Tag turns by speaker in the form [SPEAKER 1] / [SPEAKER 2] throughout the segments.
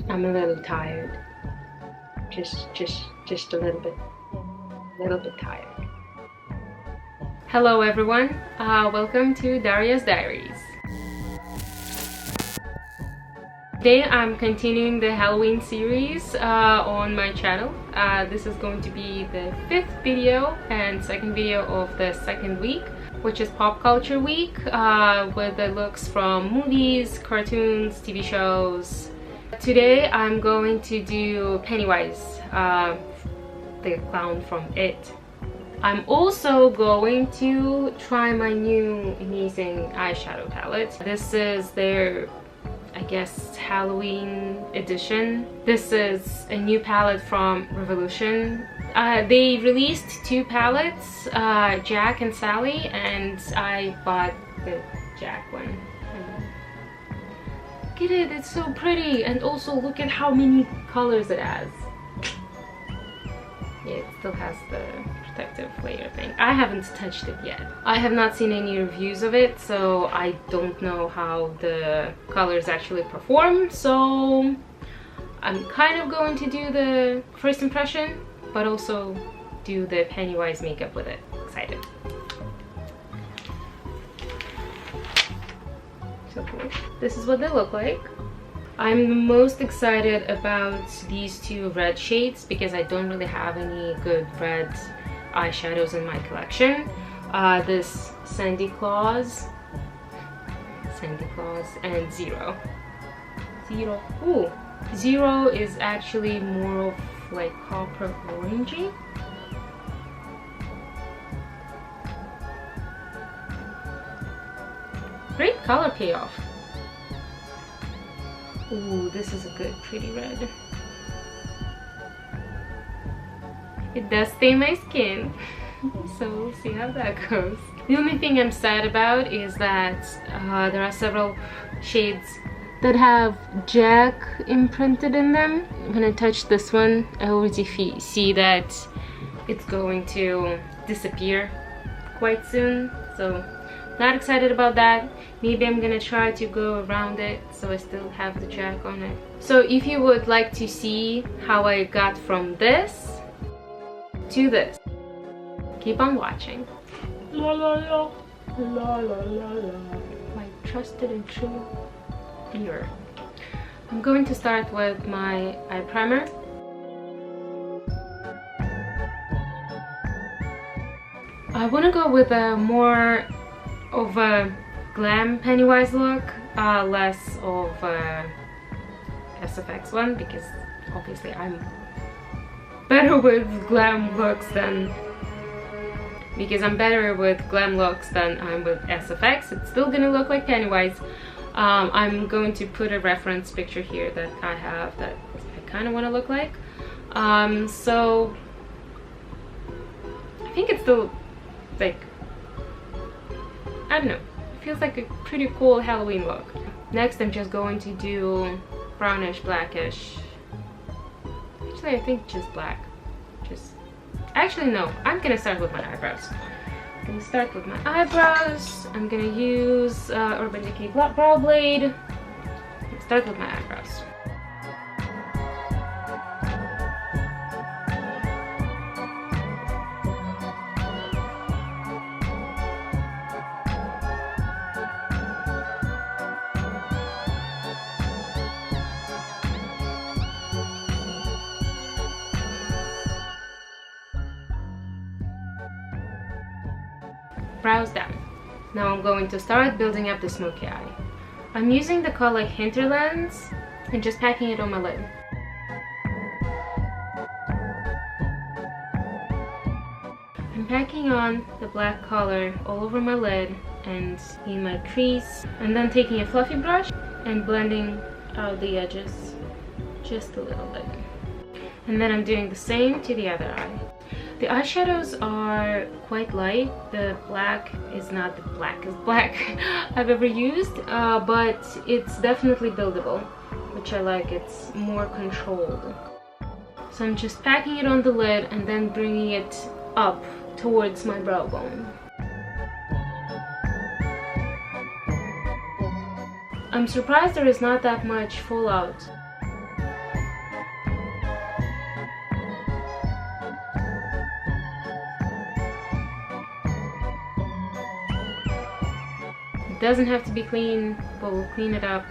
[SPEAKER 1] I'm a little tired. Just a little bit tired. Hello everyone, welcome to Daria's Diaries. Today I'm continuing the Halloween series on my channel. This is going to be the 5th video and second video of the second week, which is pop culture week, with the looks from movies, cartoons, TV shows. Today I'm going to do Pennywise, the clown from It. I'm also going to try my new amazing eyeshadow palette. This is their, I guess, Halloween edition. This is a new palette from Revolution. They released 2 palettes, Jack and Sally, and I bought the Jack one. Look at it, it's so pretty, and also look at how many colors it has. Yeah, it still has the protective layer thing. I haven't touched it yet. I have not seen any reviews of it, so I don't know how the colors actually perform. So I'm kind of going to do the first impression, but also do the Pennywise makeup with it. Excited. So cool. This is what they look like. I'm most excited about these 2 red shades because I don't really have any good red eyeshadows in my collection. This Sandy Claus and Zero. Ooh, Zero is actually more of like copper orangey. Great color payoff. Ooh, this is a good, pretty red. It does stain my skin, so we'll see how that goes. The only thing I'm sad about is that there are several shades that have Jack imprinted in them. When I touch this one, I already see that it's going to disappear quite soon, so not excited about that. Maybe I'm gonna try to go around it so I still have the Jack on it. So if you would like to see how I got from this to this, keep on watching. La la la, la la la la. My trusted and true viewer. I'm going to start with my eye primer. I want to go with a more of a glam Pennywise look, less of a SFX one, because obviously I'm better with glam looks than I'm with SFX. It's still gonna look like Pennywise. I'm going to put a reference picture here that I have that I kind of want to look like. So I think it's still like, I don't know, it feels like a pretty cool Halloween look. Next I'm just going to do brownish, blackish. Actually I think just black. Actually no, I'm gonna start with my eyebrows. I'm gonna use Urban Decay Brow Blade. Start with my eyebrows. Brows down. Now I'm going to start building up the smoky eye. I'm using the color Hinterlands and just packing it on my lid. I'm packing on the black color all over my lid and in my crease, and then taking a fluffy brush and blending out the edges just a little bit. And then I'm doing the same to the other eye. The eyeshadows are quite light. The black is not the blackest black I've ever used, but it's definitely buildable, which I like. It's more controlled. So I'm just packing it on the lid and then bringing it up towards my brow bone. I'm surprised there is not that much fallout. doesn't have to be clean, but we'll clean it up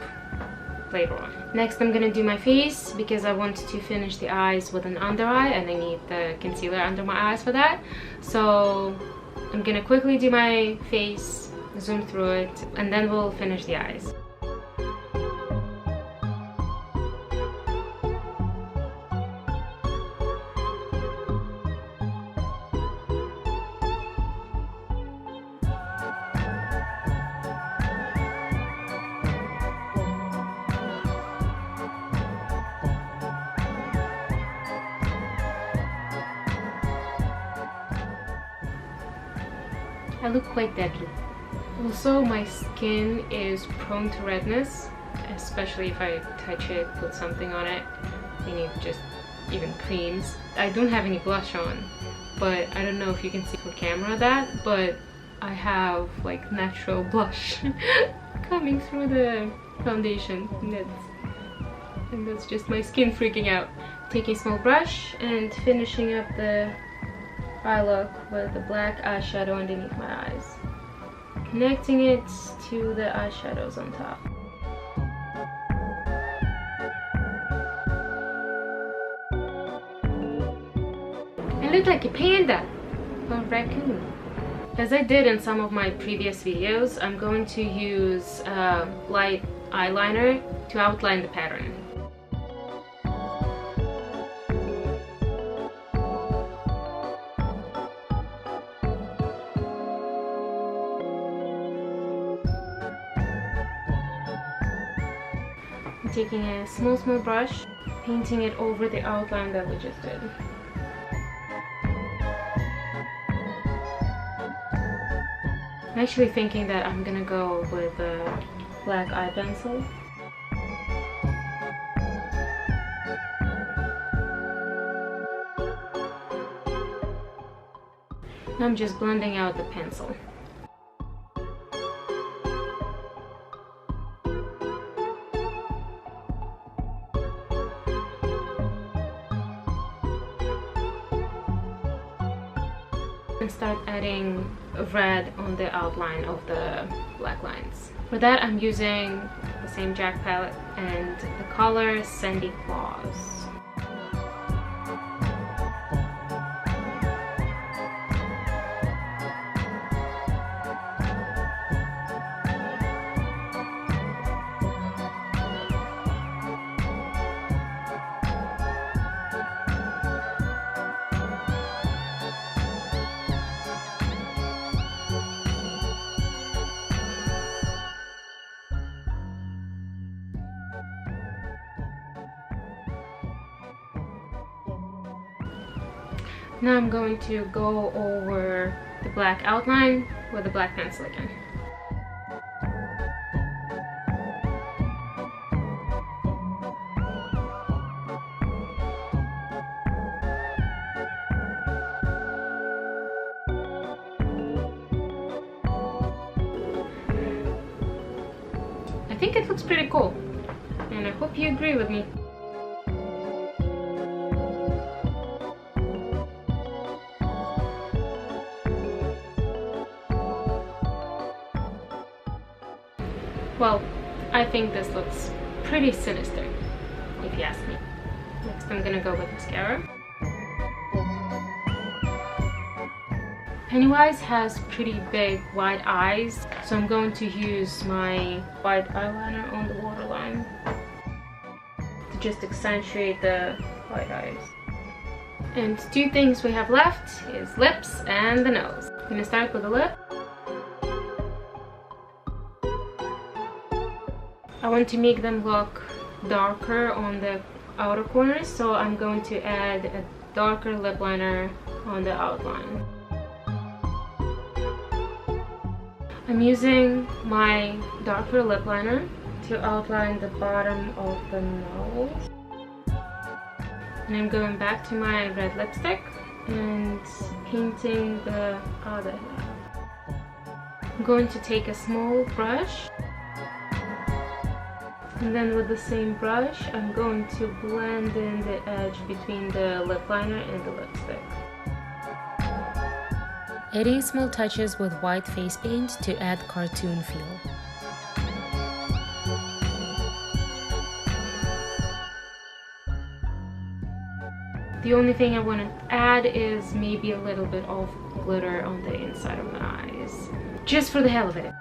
[SPEAKER 1] later on. Next I'm gonna do my face because I want to finish the eyes with an under eye and I need the concealer under my eyes for that. So I'm gonna quickly do my face, zoom through it, and then we'll finish the eyes. I look quite deadly. Also, my skin is prone to redness, especially if I touch it, put something on it. I need just even creams. I don't have any blush on, but I don't know if you can see for camera that, but I have like natural blush coming through the foundation, and that's just my skin freaking out. Taking a small brush and finishing up the eye look with the black eyeshadow underneath my eyes, connecting it to the eyeshadows on top. I look like a panda or a raccoon. As I did in some of my previous videos, I'm going to use light eyeliner to outline the pattern. Taking a small brush, painting it over the outline that we just did. I'm actually thinking that I'm gonna go with a black eye pencil. I'm just blending out the pencil. And start adding red on the outline of the black lines. For that I'm using the same Jack palette and the color Sandy Claus. Now I'm going to go over the black outline with the black pencil again. I think it looks pretty cool, and I hope you agree with me. Well, I think this looks pretty sinister, if you ask me. Next I'm gonna go with mascara. Pennywise has pretty big wide eyes, so I'm going to use my white eyeliner on the waterline to just accentuate the white eyes. And two things we have left is lips and the nose. I'm gonna start with the lip. I want to make them look darker on the outer corners, so I'm going to add a darker lip liner on the outline. I'm using my darker lip liner to outline the bottom of the nose. And I'm going back to my red lipstick and painting the other half. I'm going to take a small brush, and then with the same brush I'm going to blend in the edge between the lip liner and the lipstick. Adding small touches with white face paint to add cartoon feel. The only thing I want to add is maybe a little bit of glitter on the inside of my eyes, just for the hell of it.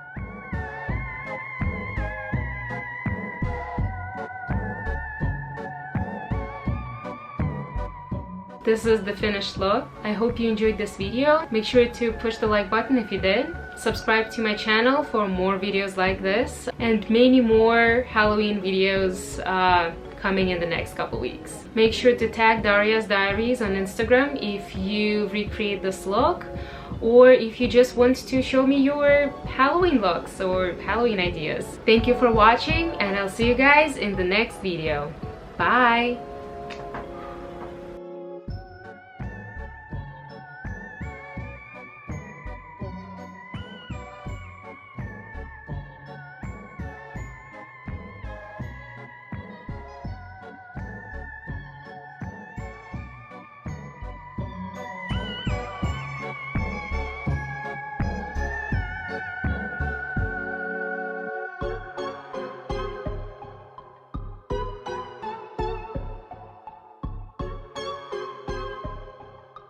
[SPEAKER 1] This is the finished look. I hope you enjoyed this video. Make sure to push the like button if you did. Subscribe to my channel for more videos like this and many more Halloween videos coming in the next couple weeks. Make sure to tag Daria's Diaries on Instagram if you recreate this look, or if you just want to show me your Halloween looks or Halloween ideas. Thank you for watching, and I'll see you guys in the next video. Bye!